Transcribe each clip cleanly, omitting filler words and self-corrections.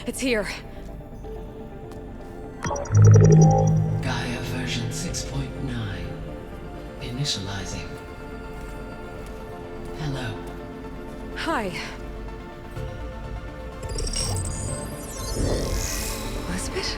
It's here. Gaia version 6.9. Initializing. Hello. Hi. Elizabeth?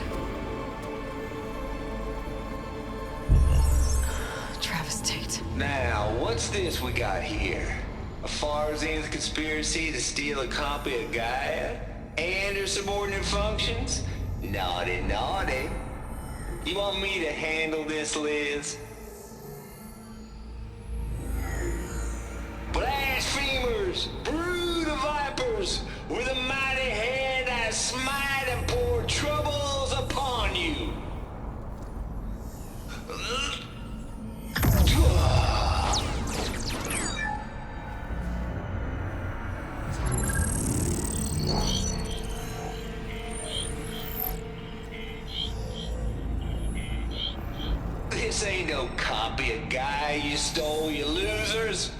Travis Tate. Now, what's this we got here? A Farzan's conspiracy to steal a copy of Gaia? And her subordinate functions? Naughty, naughty. You want me to handle this, Liz? Blasphemers! Brood of vipers! With a mighty hand I smite and pour troubles upon you! This ain't no copy of Gaia you stole, you losers!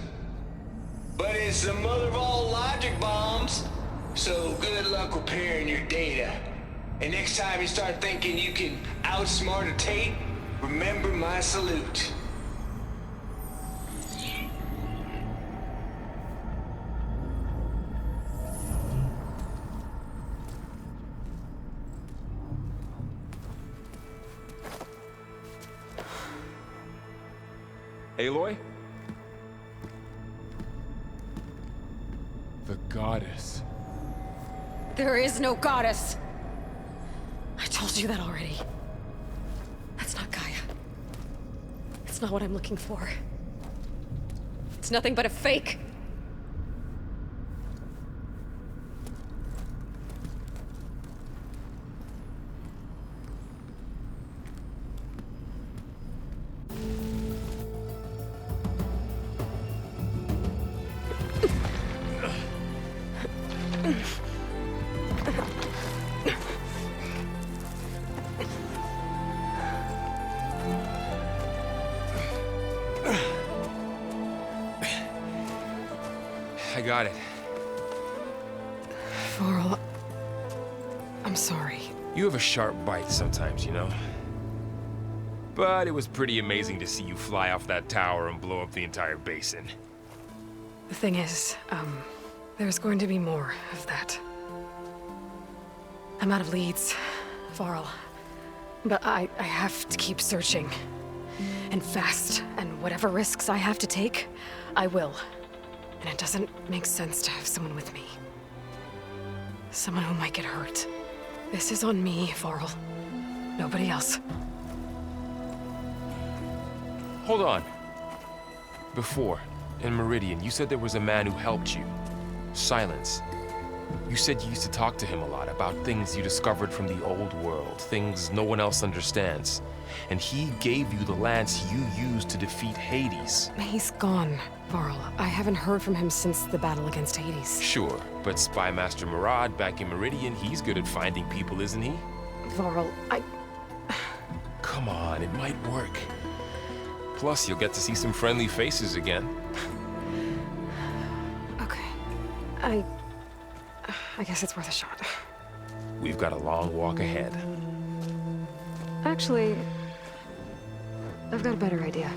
But it's the mother of all logic bombs. So good luck repairing your data. And next time you start thinking you can outsmart a Tate, remember my salute. Aloy? The goddess. There is no goddess. I told you that already. That's not Gaia. It's not what I'm looking for. It's nothing but a fake. I got it. Varl, I'm sorry. You have a sharp bite sometimes, you know? But it was pretty amazing to see you fly off that tower and blow up the entire basin. The thing is, there's going to be more of that. I'm out of leads, Varl. But I have to keep searching. And fast. And whatever risks I have to take, I will. And it doesn't make sense to have someone with me. Someone who might get hurt. This is on me, Varl. Nobody else. Hold on. Before, in Meridian, you said there was a man who helped you. Silence. You said you used to talk to him a lot about things you discovered from the old world, things no one else understands. And he gave you the lance you used to defeat Hades. He's gone, Varl. I haven't heard from him since the battle against Hades. Sure, but Spy Master Murad back in Meridian, he's good at finding people, isn't he? Varl, Come on, it might work. Plus, you'll get to see some friendly faces again. Okay. I guess it's worth a shot. We've got a long walk ahead. Actually, I've got a better idea.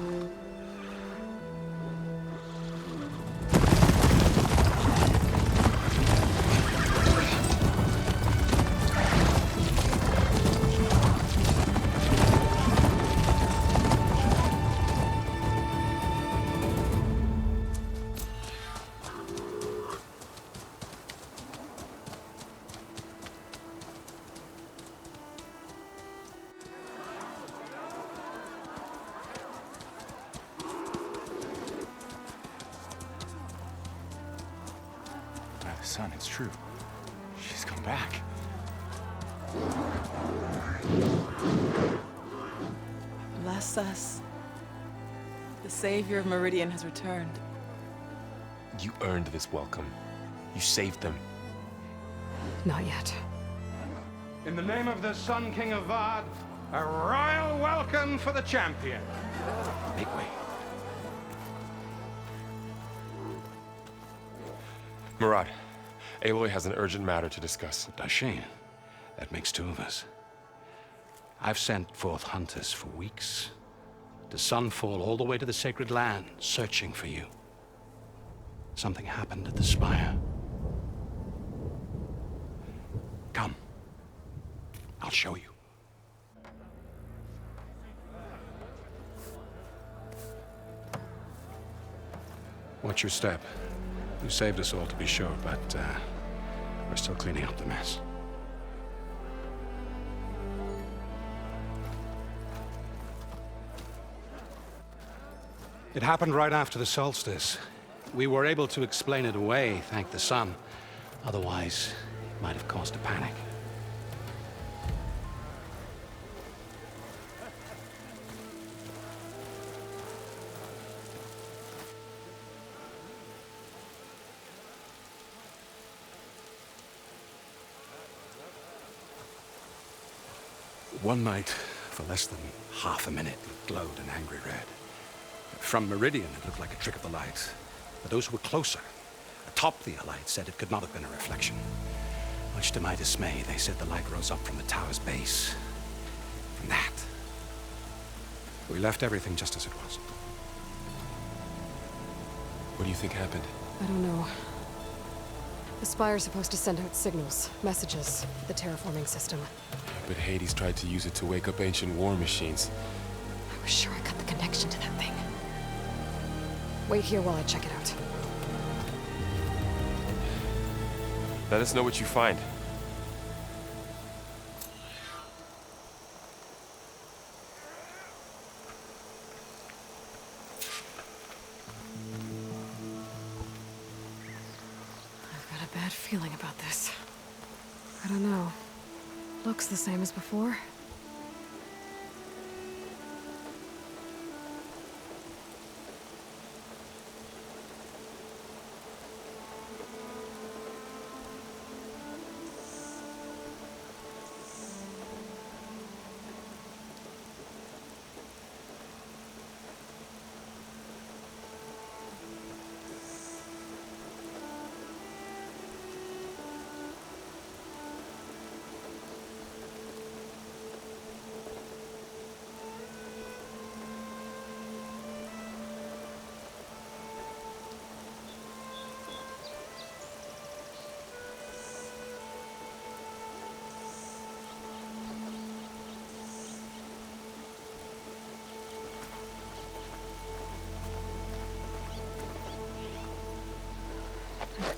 Son, it's true. She's come back. Bless us. The savior of Meridian has returned. You earned this welcome. You saved them. Not yet. In the name of the Sun King of Vard, a royal welcome for the champion. Make way. Murad, Aloy has an urgent matter to discuss. Dashane, That makes two of us. I've sent forth hunters for weeks, to sunfall all the way to the sacred land, searching for you. Something happened at the spire. Come. I'll show you. Watch your step. You saved us all, to be sure, but we're still cleaning up the mess. It happened right after the solstice. We were able to explain it away, thank the sun. Otherwise, it might have caused a panic. One night, for less than half a minute, it glowed an angry red. From Meridian, it looked like a trick of the light. But those who were closer, atop the light, said it could not have been a reflection. Much to my dismay, they said the light rose up from the tower's base. From that, we left everything just as it was. What do you think happened? I don't know. The Spire's supposed to send out signals, messages, the terraforming system. But Hades tried to use it to wake up ancient war machines. I was sure I got the connection to that thing. Wait here while I check it out. Let us know what you find. I've got a bad feeling about this. I don't know. Looks the same as before.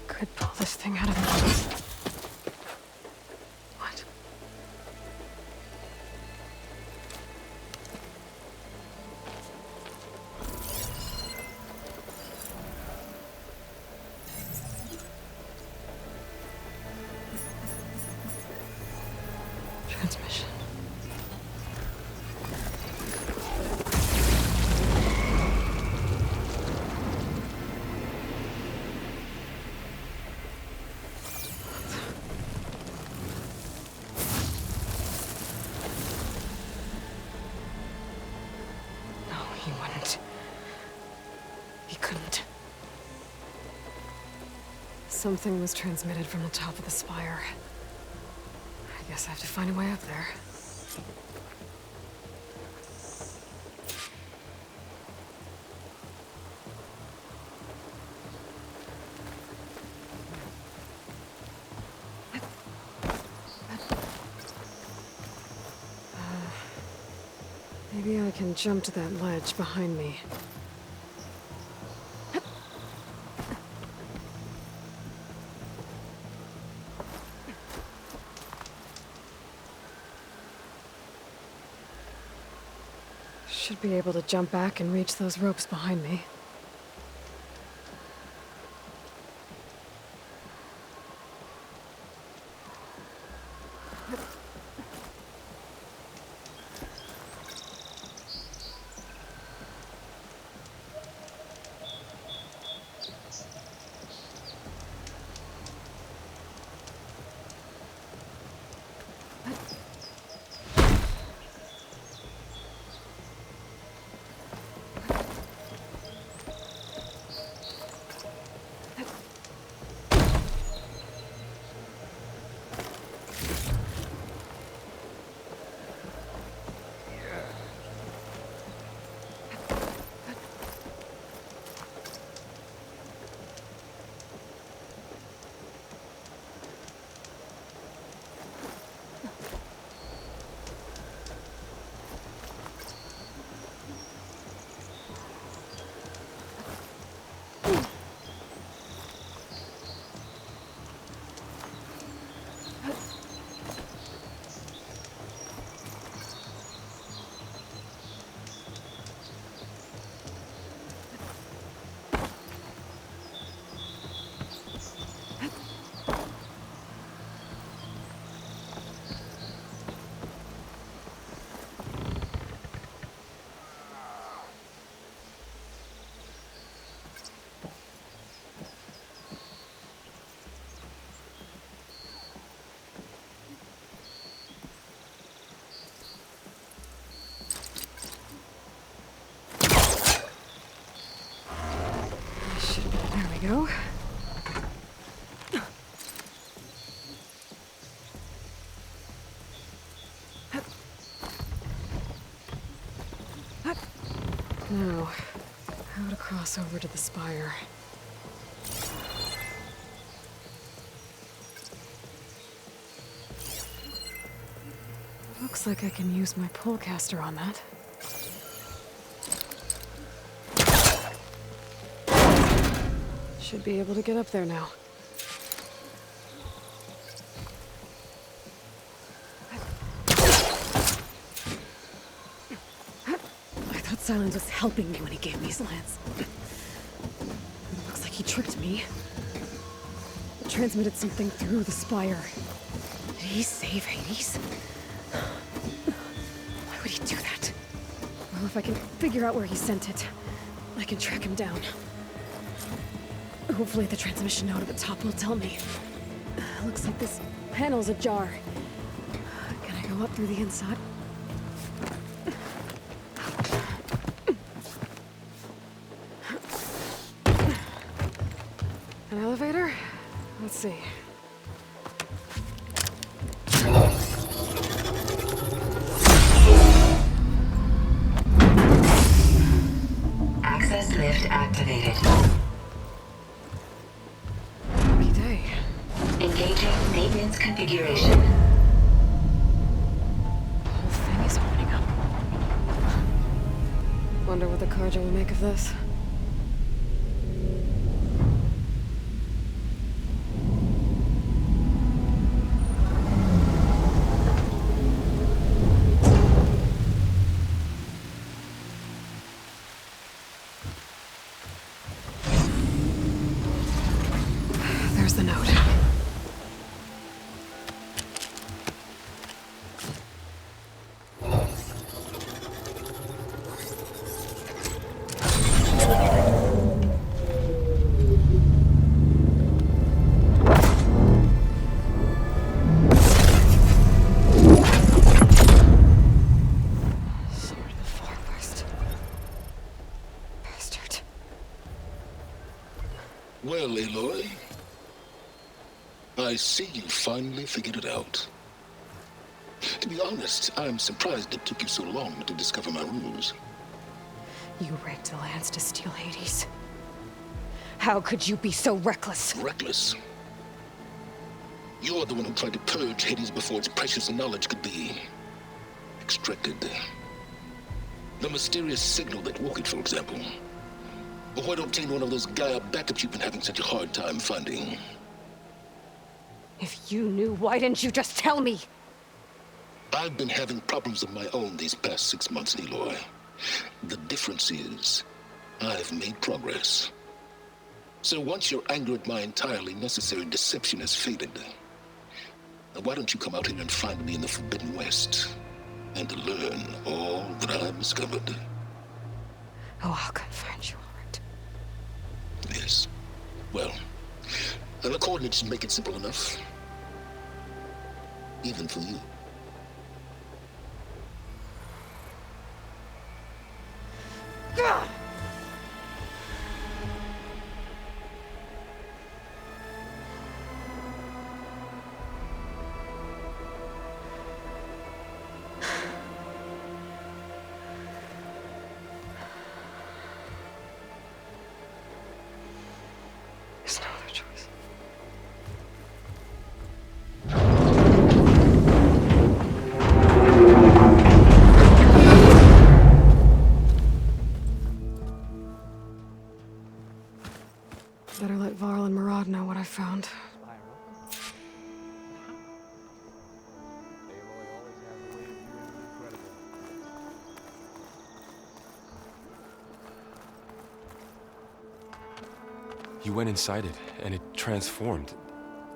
Could pull this thing out of me. What? Transmission. He wouldn't. He couldn't. Something was transmitted from the top of the spire. I guess I have to find a way up there. Maybe I can jump to that ledge behind me. Should be able to jump back and reach those ropes behind me. Now, how to cross over to the spire. Looks like I can use my pullcaster on that. Should be able to get up there now. I thought Silence was helping me when he gave me his lance. Looks like he tricked me. Transmitted something through the spire. Did he save Hades? Why would he do that? Well, if I can figure out where he sent it, I can track him down. Hopefully the transmission node at the top will tell me. Looks like this panel's ajar. Can I go up through the inside? An elevator? Let's see. Access lift activated. Lucky day. Engaging maintenance configuration. The whole thing is opening up. Wonder what the Carja will make of this. There's the note. Sword of the Forest. Bastard. Well, Aloy, I see you finally figured it out. To be honest, I'm surprised it took you so long to discover my ruse. You rigged the lance to steal Hades. How could you be so reckless? Reckless. You're the one who tried to purge Hades before its precious knowledge could be extracted. The mysterious signal that woke it, for example. Or why to obtain one of those Gaia backups you've been having such a hard time finding. If you knew, why didn't you just tell me? I've been having problems of my own these past 6 months, Aloy. The difference is, I've made progress. So once your anger at my entirely necessary deception has faded, now why don't you come out here and find me in the Forbidden West, and learn all that I've discovered? Oh, I'll come find you, all right. Yes. Well, and the coordinates make it simple enough. Even for you. There's no other choice. Better let Varl and Murad know what I found. You went inside it, and it transformed.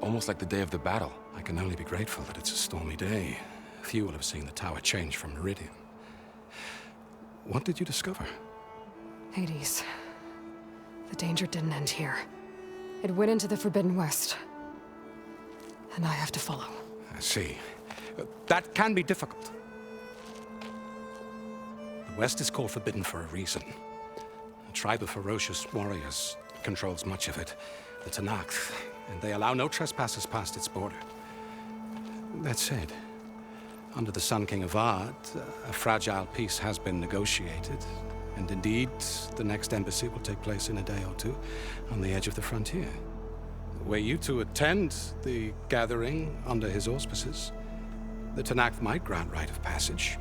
Almost like the day of the battle. I can only be grateful that it's a stormy day. Few will have seen the tower change from Meridian. What did you discover? Hades. The danger didn't end here. It went into the Forbidden West. And I have to follow. I see. That can be difficult. The West is called Forbidden for a reason. A tribe of ferocious warriors controls much of it, the Tanakh, and they allow no trespassers past its border. That said, under the Sun King of Ard, a fragile peace has been negotiated, And indeed, the next embassy will take place in a day or two on the edge of the frontier. Were you to attend the gathering under his auspices, the Tanakh might grant right of passage,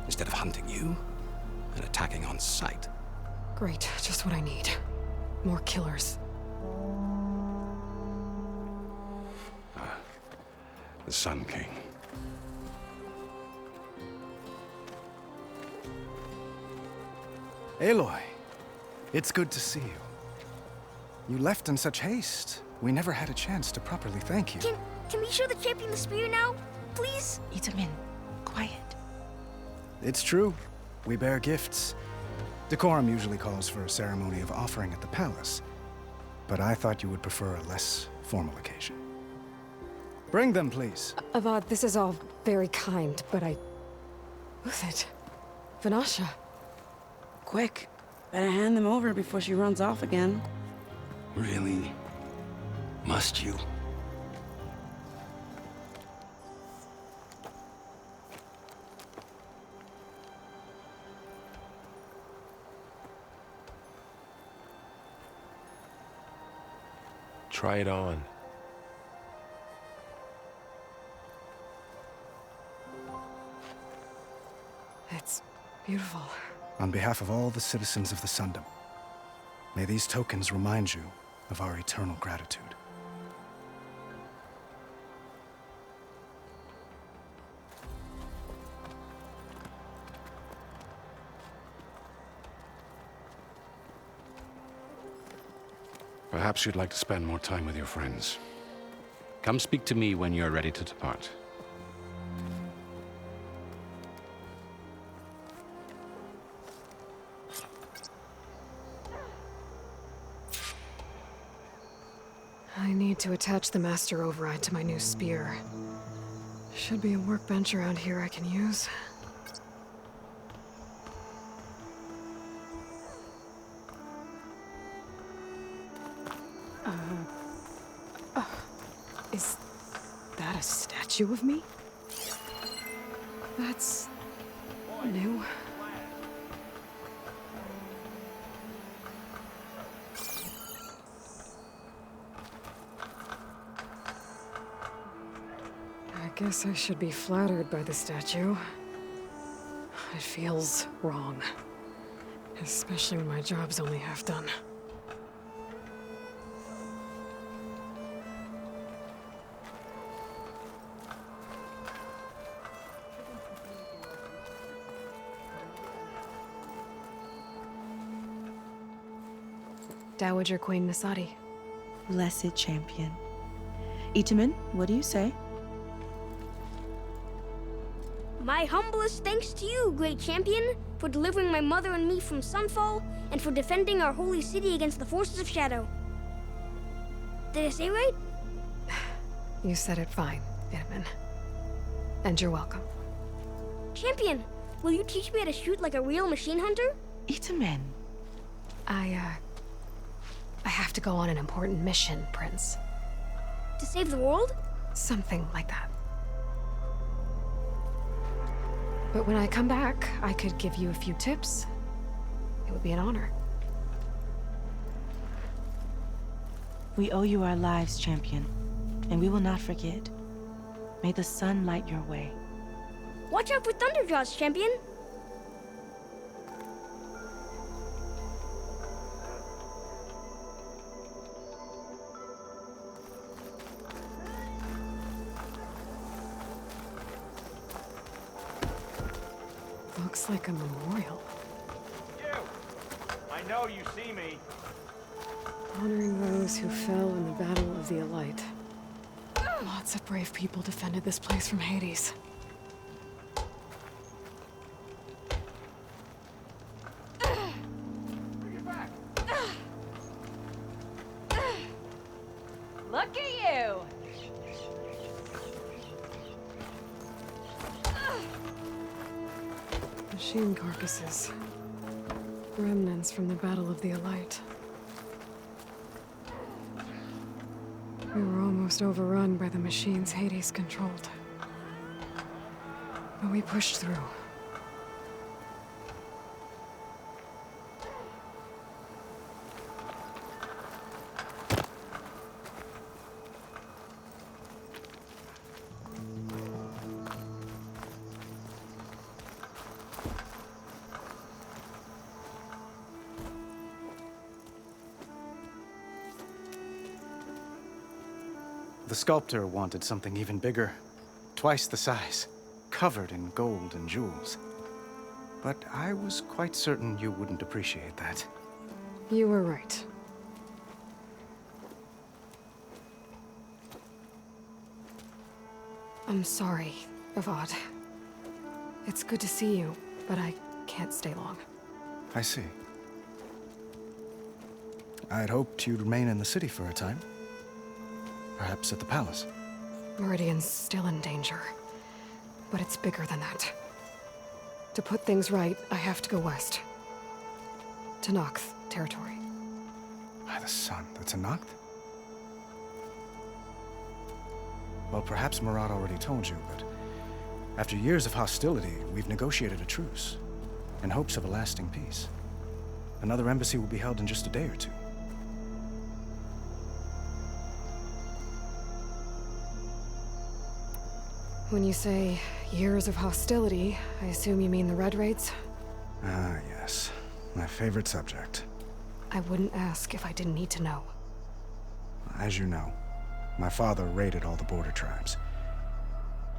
instead of hunting you and attacking on sight. Great, just what I need. More killers. The Sun King. Aloy, it's good to see you. You left in such haste. We never had a chance to properly thank you. Can we show the champion the spear now? Please? Itamin, quiet. It's true. We bear gifts. Decorum usually calls for a ceremony of offering at the palace, but I thought you would prefer a less formal occasion. Bring them, please. Avad, this is all very kind, but Who's it? Vanasha. Quick, better hand them over before she runs off again. Really? Must you? Try it on. It's beautiful. On behalf of all the citizens of the Sundom, may these tokens remind you of our eternal gratitude. Perhaps you'd like to spend more time with your friends. Come speak to me when you're ready to depart. I need to attach the master override to my new spear. Should be a workbench around here I can use. Is that a statue of me? That's new. I guess I should be flattered by the statue. It feels wrong. Especially when my job's only half done. Dowager Queen Nasadi. Blessed champion. Itamin, what do you say? My humblest thanks to you, great champion, for delivering my mother and me from Sunfall, and for defending our holy city against the forces of Shadow. Did I say right? You said it fine, Edmund. And you're welcome. Champion, will you teach me how to shoot like a real machine hunter? Itamin. I have to go on an important mission, Prince. To save the world? Something like that. But when I come back, I could give you a few tips. It would be an honor. We owe you our lives, champion, and we will not forget. May the sun light your way. Watch out for Thunderjaws, champion! Looks like a memorial. You! I know you see me. Honoring those who fell in the Battle of the Elite. Lots of brave people defended this place from Hades. Bring it back. Look at you! Machine carcasses. Remnants from the Battle of the Elite. We were almost overrun by the machines Hades controlled. But we pushed through. the sculptor wanted something even bigger, twice the size, covered in gold and jewels. But I was quite certain you wouldn't appreciate that. You were right. I'm sorry, Avad. It's good to see you, but I can't stay long. I see. I'd hoped you'd remain in the city for a time. Perhaps at the palace. Meridian's still in danger, but it's bigger than that. To put things right, I have to go west. To Nox territory. By the sun, that's a Noct? Well, perhaps Murad already told you, but after years of hostility, we've negotiated a truce, in hopes of a lasting peace. Another embassy will be held in just a day or two. When you say years of hostility, I assume you mean the Red Raids? Ah, yes. My favorite subject. I wouldn't ask if I didn't need to know. As you know, my father raided all the border tribes.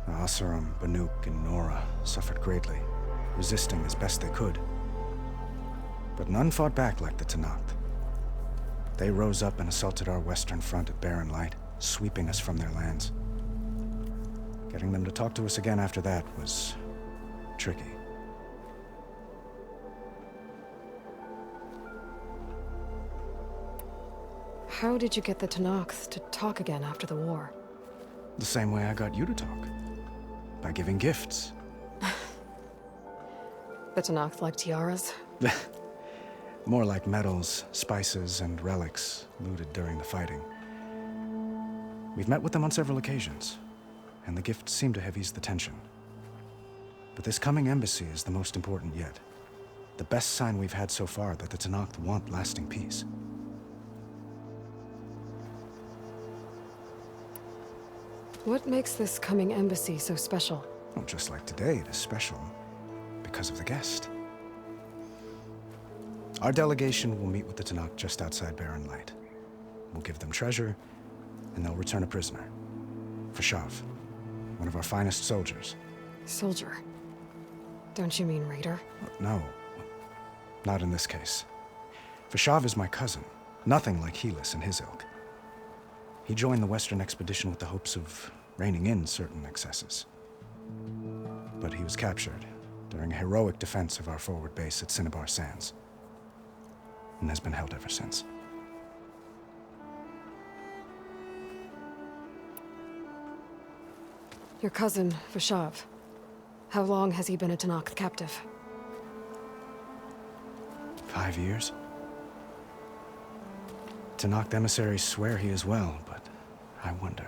The Asuram, Banuk, and Nora suffered greatly, resisting as best they could. But none fought back like the Tenakth. They rose up and assaulted our western front at Barren Light, sweeping us from their lands. Getting them to talk to us again after that was tricky. How did you get the Tenakth to talk again after the war? The same way I got you to talk. By giving gifts. The Tenakth like tiaras? More like medals, spices, and relics looted during the fighting. We've met with them on several occasions, and the gifts seem to have eased the tension. But this coming embassy is the most important yet. The best sign we've had so far that the Tenakth want lasting peace. What makes this coming embassy so special? Well, just like today, it is special because of the guest. Our delegation will meet with the Tenakth just outside Barren Light. We'll give them treasure, and they'll return a prisoner. Fashav, one of our finest soldiers. Soldier? Don't you mean raider? No, not in this case. Fashav is my cousin, nothing like Helis and his ilk. He joined the Western expedition with the hopes of reining in certain excesses. But he was captured during a heroic defense of our forward base at Cinnabar Sands, and has been held ever since. Your cousin, Fashav. How long has he been a Tenakth captive? 5 years. Tenakth emissaries swear he is well, but I wonder.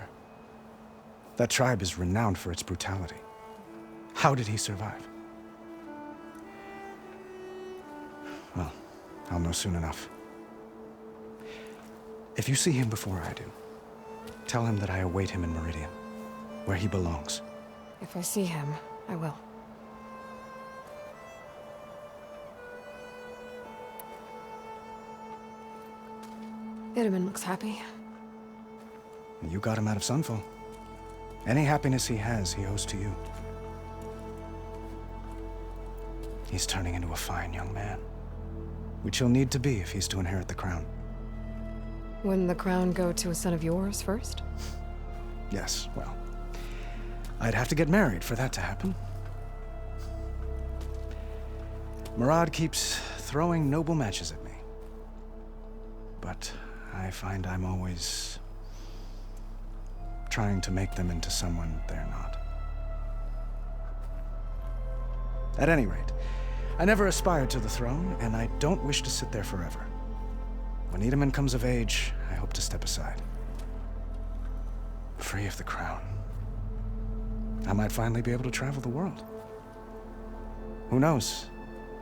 That tribe is renowned for its brutality. How did he survive? Well, I'll know soon enough. If you see him before I do, tell him that I await him in Meridian, where he belongs. If I see him, I will. Itaman looks happy. You got him out of Sunfall. Any happiness he has, he owes to you. He's turning into a fine young man, which he'll need to be if he's to inherit the crown. Wouldn't the crown go to a son of yours first? Yes, well, I'd have to get married for that to happen. Murad keeps throwing noble matches at me. But I find I'm always trying to make them into someone they're not. At any rate, I never aspired to the throne, and I don't wish to sit there forever. When Itaman comes of age, I hope to step aside. Free of the crown. I might finally be able to travel the world. Who knows?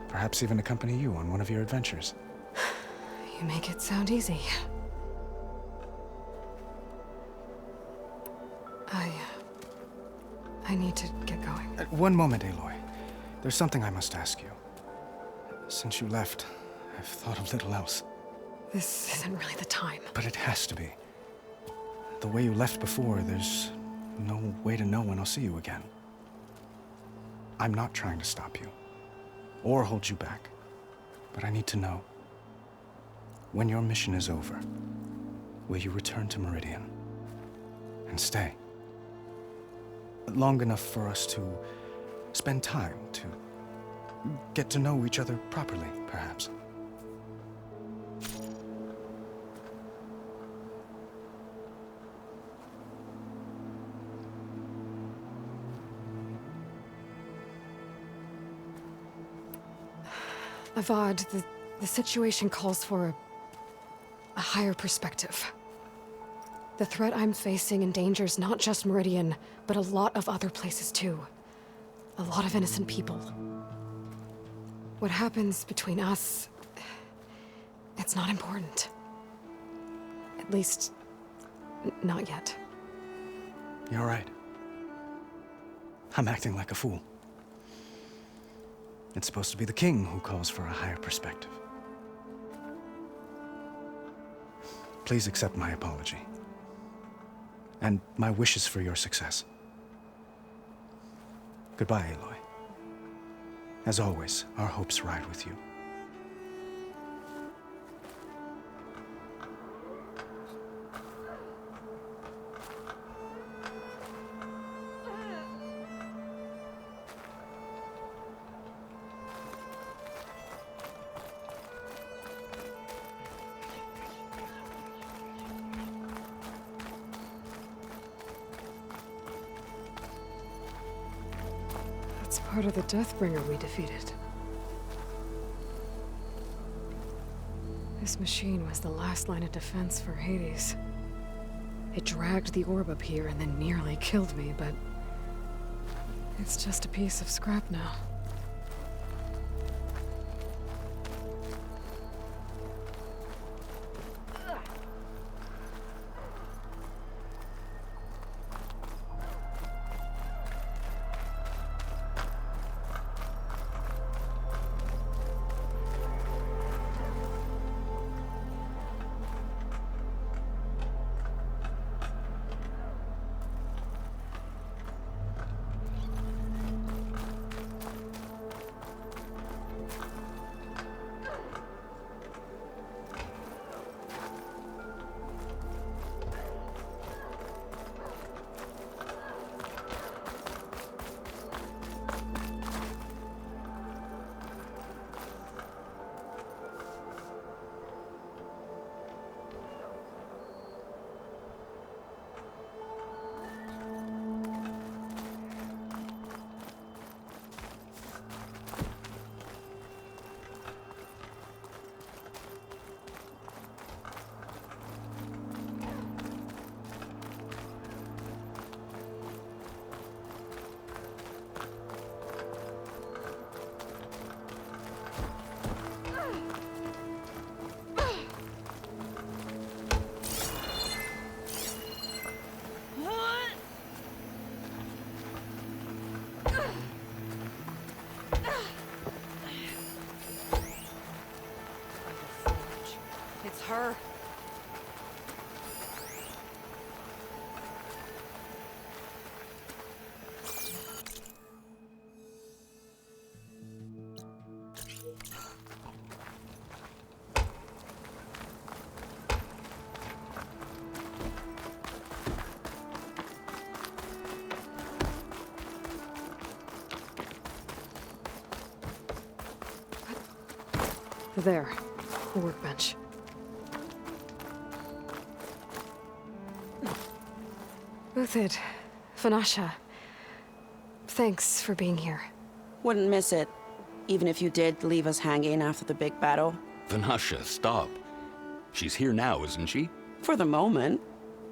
Perhaps even accompany you on one of your adventures. You make it sound easy. I need to get going. One moment, Aloy. There's something I must ask you. Since you left, I've thought of little else. This isn't really the time. But it has to be. the way you left before, there's no way to know when I'll see you again. I'm not trying to stop you, or hold you back, but I need to know, when your mission is over, will you return to Meridian and stay? Long enough for us to spend time, to get to know each other properly, perhaps. Avad, the situation calls for a higher perspective. The threat I'm facing endangers not just Meridian, but a lot of other places too. A lot of innocent people. What happens between us, it's not important. At least, not yet. You're right. I'm acting like a fool. It's supposed to be the king who calls for a higher perspective. Please accept my apology. And my wishes for your success. Goodbye, Aloy. As always, our hopes ride with you. That's part of the Deathbringer we defeated. This machine was the last line of defense for Hades. It dragged the orb up here and then nearly killed me, but it's just a piece of scrap now. It's her. There, the workbench. Uthid, Vanasha, thanks for being here. Wouldn't miss it, even if you did leave us hanging after the big battle. Vanasha, stop. She's here now, isn't she? For the moment.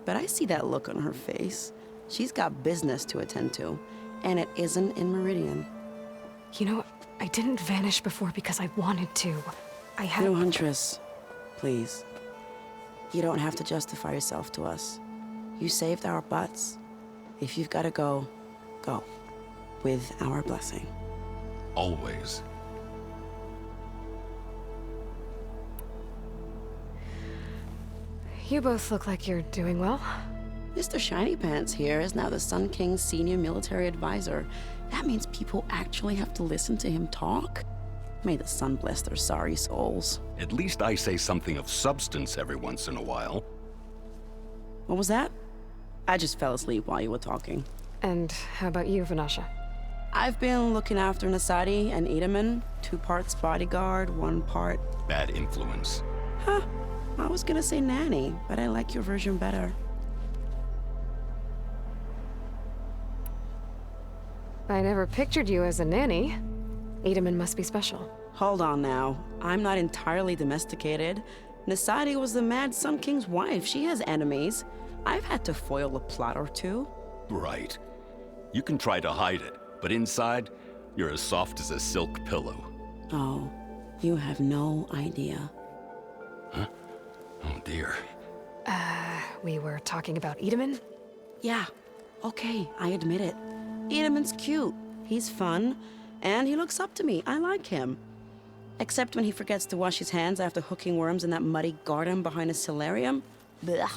But I see that look on her face. She's got business to attend to, and it isn't in Meridian. You know, I didn't vanish before because I wanted to. I had... No, Huntress. Please. You don't have to justify yourself to us. You saved our butts. If you've got to go, go. With our blessing. Always. You both look like you're doing well. Mr. Shiny Pants here is now the Sun King's senior military advisor. That means people actually have to listen to him talk? May the sun bless their sorry souls. At least I say something of substance every once in a while. What was that? I just fell asleep while you were talking. And how about you, Vanasha? I've been looking after Nasadi and Edaman. 2 parts bodyguard, 1 part... Bad influence. Huh. I was gonna say nanny, but I like your version better. I never pictured you as a nanny. Edaman must be special. Hold on now. I'm not entirely domesticated. Nasadi was the Mad Sun King's wife. She has enemies. I've had to foil a plot or 2. Right. You can try to hide it, but inside, you're as soft as a silk pillow. Oh, you have no idea. Huh? Oh dear. We were talking about Edaman? Yeah. Okay, I admit it. Edaman's cute. He's fun. And he looks up to me. I like him. Except when he forgets to wash his hands after hooking worms in that muddy garden behind his solarium. Blech.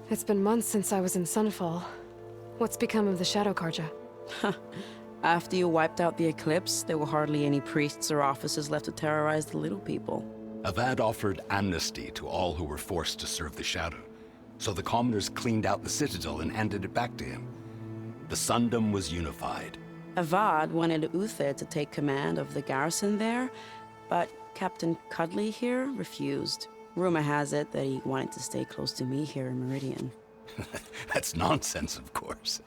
It's been months since I was in Sunfall. What's become of the Shadow Karja? After you wiped out the eclipse, there were hardly any priests or officers left to terrorize the little people. Avad offered amnesty to all who were forced to serve the Shadow. So the commoners cleaned out the citadel and handed it back to him. The Sundom was unified. Avad wanted Uther to take command of the garrison there, but Captain Cudley here refused. Rumor has it that he wanted to stay close to me here in Meridian. That's nonsense, of course.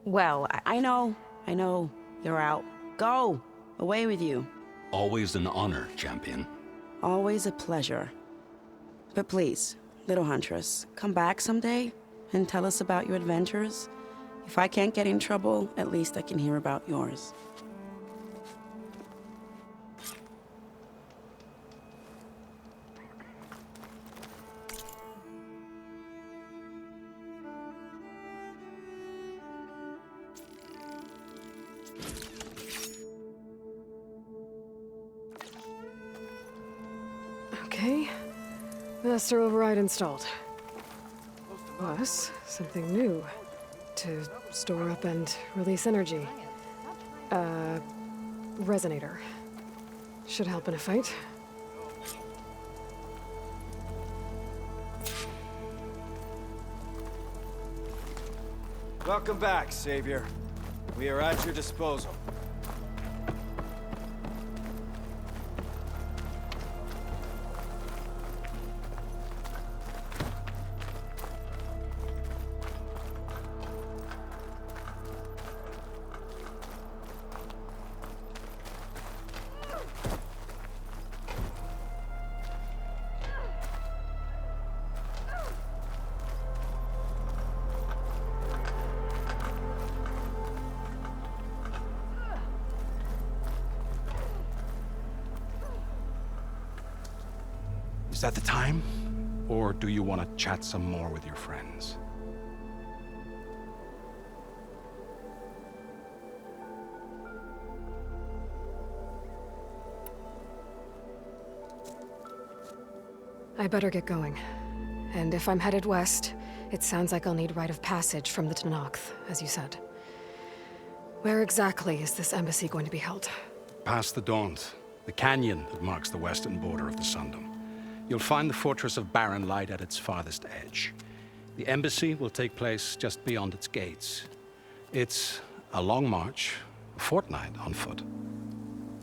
Well, I know. You're out. Go! Away with you. Always an honor, champion. Always a pleasure. But please, little huntress, come back someday and tell us about your adventures. If I can't get in trouble, at least I can hear about yours. okay. Master override installed. Plus, something new. To store up and release energy. Resonator. Should help in a fight. Welcome back, Savior. We are at your disposal. Is that the time? Or do you want to chat some more with your friends? I better get going. And if I'm headed west, it sounds like I'll need rite of passage from the Tenakth, as you said. Where exactly is this embassy going to be held? Past the Daunt, the canyon that marks the western border of the Sundom. You'll find the fortress of Barren Light at its farthest edge. The embassy will take place just beyond its gates. It's a long march, a fortnight on foot.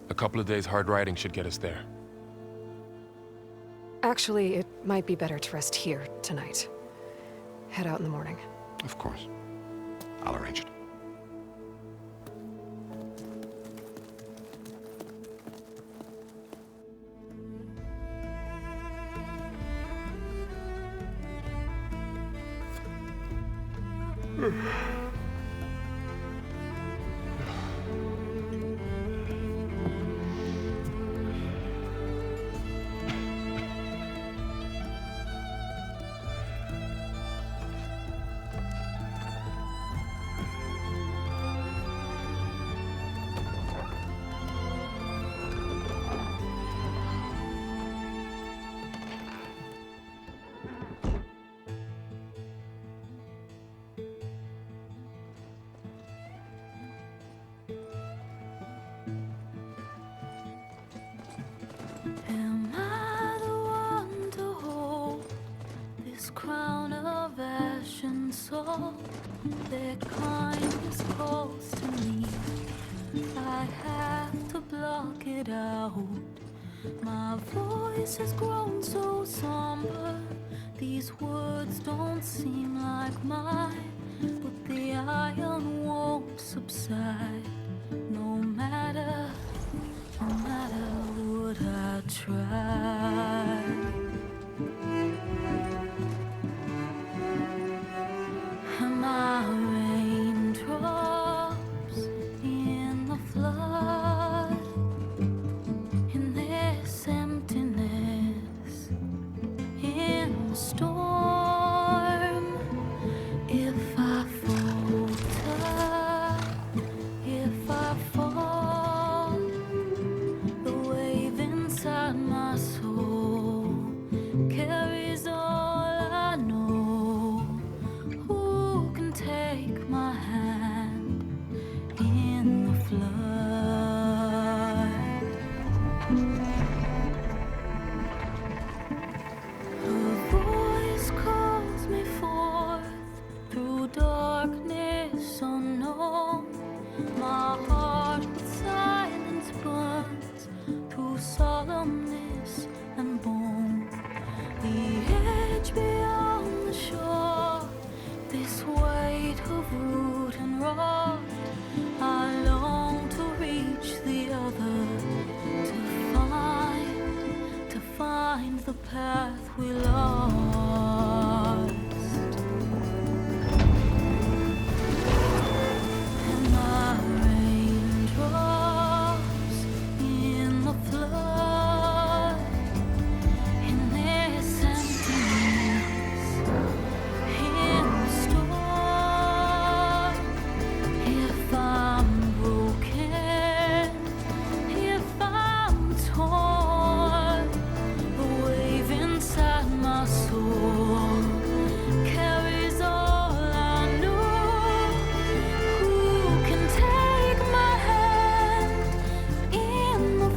A couple of days hard riding should get us there. Actually, it might be better to rest here tonight. Head out in the morning. Of course. I'll arrange it. Am I the one to hold this crown of ash and salt? Their kindness calls to me. I have to block it out. My voice has grown so somber. These words don't seem like mine, but the iron won't subside. No matter what I try. Am I raindrops in the flood? In this emptiness, in the storm. If I falter, if I fall, the wave inside my soul carries all I know. Who can take my hand in the flood? Her voice calls me forth through darkness unknown. My heart with silence burns through solemnness and bone. The edge beyond the shore, this weight of root and rod. I long to reach the other, to find the path we lost. And my raindrops in the flood, in this emptiness, in the storm. If I'm broken, if I'm torn, the wave inside my soul carries all I know. Who can take my hand in the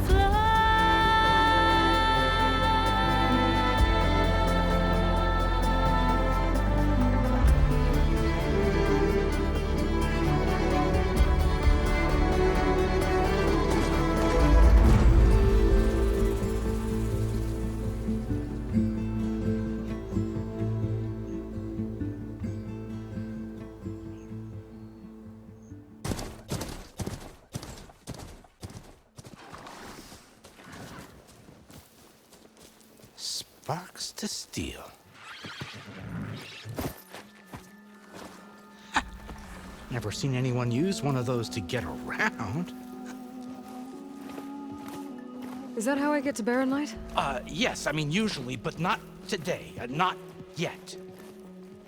Sparks to steel. Never seen anyone use one of those to get around. Is that how I get to Barren Light? Yes, I mean usually, but not today. Not yet.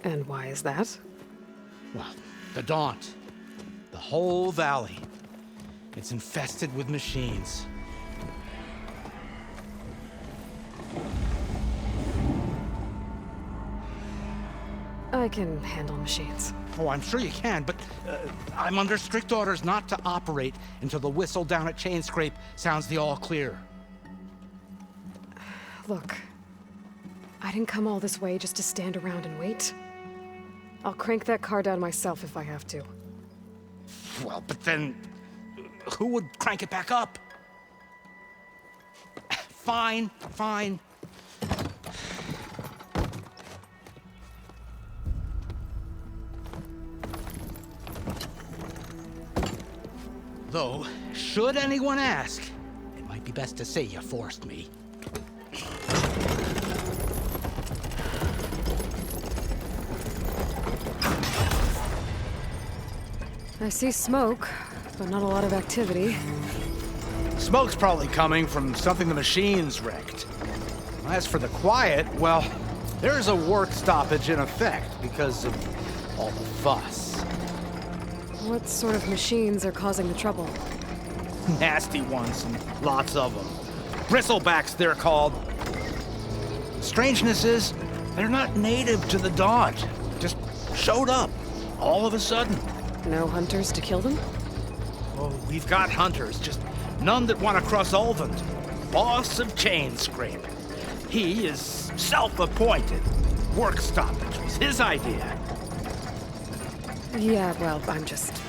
And why is that? Well, the Daunt. The whole valley. It's infested with machines. I can handle machines. Oh, I'm sure you can, but I'm under strict orders not to operate until the whistle down at Chain Scrape sounds the all clear. Look, I didn't come all this way just to stand around and wait. I'll crank that car down myself if I have to. Well, but then who would crank it back up? Fine, fine. Though, should anyone ask, it might be best to say you forced me. I see smoke, but not a lot of activity. Smoke's probably coming from something the machines wrecked. As for the quiet, well, there's a work stoppage in effect because of all the fuss. What sort of machines are causing the trouble? Nasty ones, and lots of them. Bristlebacks, they're called. Strangeness is, they're not native to the Daunt. Just showed up, all of a sudden. No hunters to kill them? Oh, we've got hunters, just none that want to cross Ulvund. boss of chain scraping. He is self-appointed. Work stoppage was his idea. Yeah, well, I'm just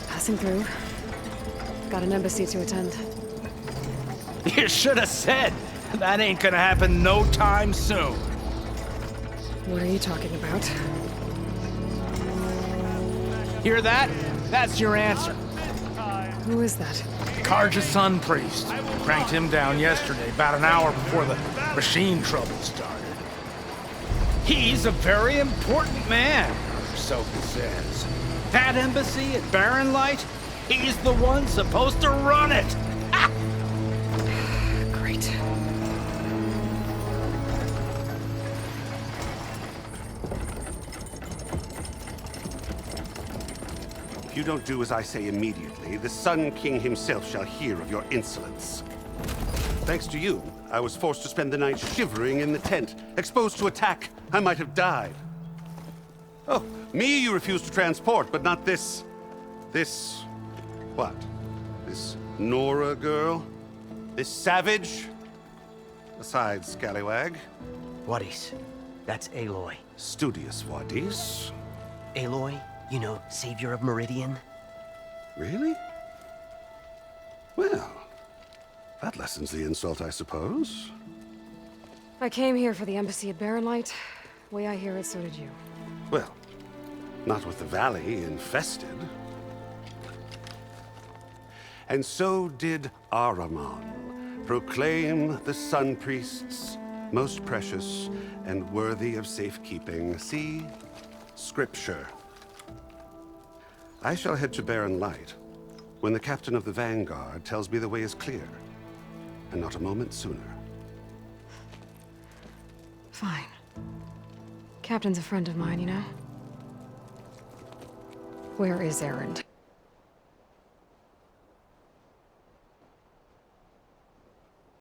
passing through. Got an embassy to attend. You should have said. That ain't gonna happen no time soon. What are you talking about? Hear that? That's your answer. Who is that? Karja's Sun Priest. Cranked him down yesterday, about an hour before the machine trouble started. He's a very important man, so he says. That embassy at Barren Light, he's the one supposed to run it. Great. If you don't do as I say immediately, the Sun King himself shall hear of your insolence. Thanks to you, I was forced to spend the night shivering in the tent, exposed to attack. I might have died. Oh, me you refused to transport, but not this... what? This Nora girl? This savage? Besides, scallywag. Wadis. That's Aloy. Studious Wadis. Aloy, you know, savior of Meridian. Really? Well, that lessens the insult, I suppose. I came here for the embassy at Barren Light. Way I hear it, so did you. Well, not with the valley infested. And so did Ahriman proclaim the Sun Priests most precious and worthy of safekeeping. See? Scripture. I shall head to Barren Light when the captain of the Vanguard tells me the way is clear, and not a moment sooner. Fine. Captain's a friend of mine, you know? Where is Erend?